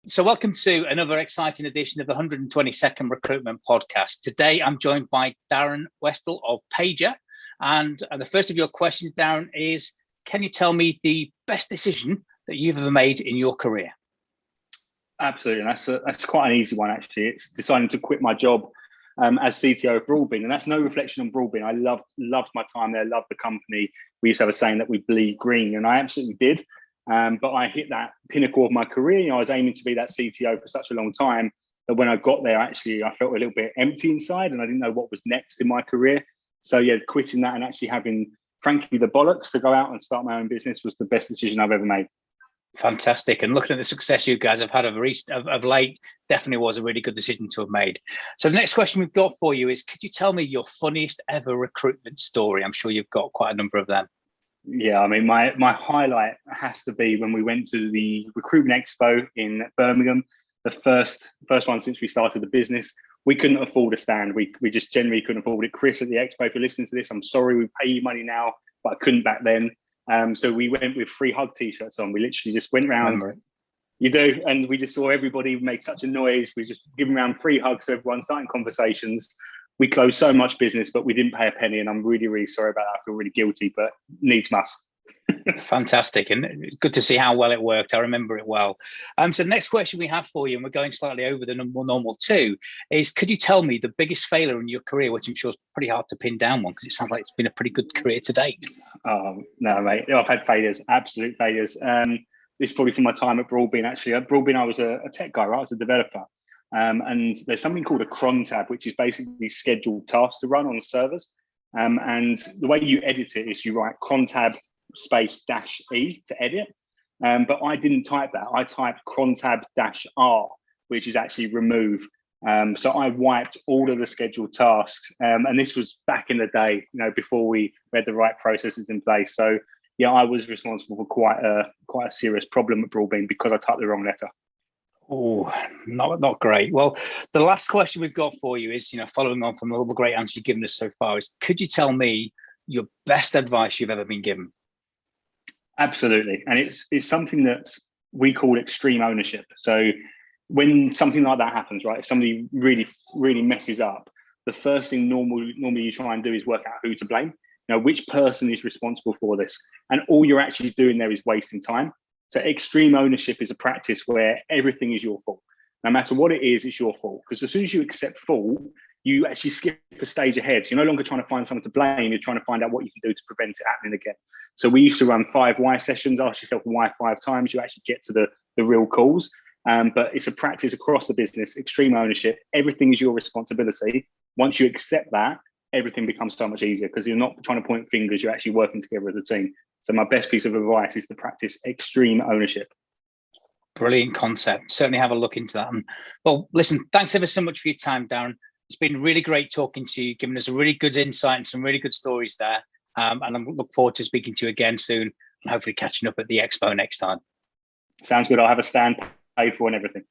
So welcome to another exciting edition of the 122nd Recruitment Podcast. Today, I'm joined by Darren Westall of Paiger. And the first of your questions, Darren, is, can you tell me the best decision that you've ever made in your career? Absolutely. And that's quite an easy one, actually. It's deciding to quit my job as CTO of Broadbean. And that's no reflection on Broadbean. I loved my time there, loved the company. We used to have a saying that we bleed green, and I absolutely did. But I hit that pinnacle of my career. I was aiming to be that CTO for such a long time that when I got there, actually, I felt a little bit empty inside and I didn't know what was next in my career. So yeah, quitting that and actually having, frankly, the bollocks to go out and start my own business was the best decision I've ever made. Fantastic. And looking at the success you guys have had of late, definitely was a really good decision to have made. So the next question we've got for you is, could you tell me your funniest ever recruitment story? I'm sure you've got quite a number of them. Yeah, I mean, my highlight has to be when we went to the Recruitment Expo in Birmingham, the first one since we started the business. We couldn't afford a stand. We just generally couldn't afford it. Chris at the Expo, if you're listening to this, I'm sorry, we pay you money now, but I couldn't back then. So we went with free hug t-shirts on. We literally just went around. You do, and we just saw everybody make such a noise. We just giving around free hugs to everyone, starting conversations. We closed so much business, but we didn't pay a penny, and I'm really, really sorry about that. I feel really guilty, but needs must. Fantastic, and good to see how well it worked. I remember it well. So the next question we have for you, and we're going slightly over the normal two, is could you tell me the biggest failure in your career, which I'm sure is pretty hard to pin down one, because it sounds like it's been a pretty good career to date. Oh, no, mate. I've had failures, absolute failures. This is probably from my time at Broadbean, actually. At Broadbean, I was a tech guy, right? I was a developer. And there's something called a cron tab, which is basically scheduled tasks to run on servers. And the way you edit it is you write cron tab space -E to edit. But I didn't type that. I typed cron tab -R, which is actually remove. So I wiped all of the scheduled tasks. And this was back in the day, before we had the right processes in place. So yeah, I was responsible for quite a serious problem at Broadbean because I typed the wrong letter. Oh, not great. Well, the last question we've got for you is, following on from all the great answers you've given us so far, is could you tell me your best advice you've ever been given? Absolutely. And it's something that we call extreme ownership. So when something like that happens, right, if somebody really, really messes up, the first thing normally you try and do is work out who to blame. Which person is responsible for this? And all you're actually doing there is wasting time. So extreme ownership is a practice where everything is your fault. No matter what it is, it's your fault. Because as soon as you accept fault, you actually skip a stage ahead. You're no longer trying to find someone to blame. You're trying to find out what you can do to prevent it happening again. So we used to run 5 why sessions. Ask yourself why 5 times. You actually get to the real cause. But it's a practice across the business, extreme ownership. Everything is your responsibility. Once you accept that, everything becomes so much easier because you're not trying to point fingers. You're actually working together as a team. So my best piece of advice is to practice extreme ownership. Brilliant concept. Certainly have a look into that. And well, listen, thanks ever so much for your time, Darren. It's been really great talking to you, giving us a really good insight and some really good stories there. And I look forward to speaking to you again soon and hopefully catching up at the expo next time. Sounds good. I'll have a stand paid for and everything.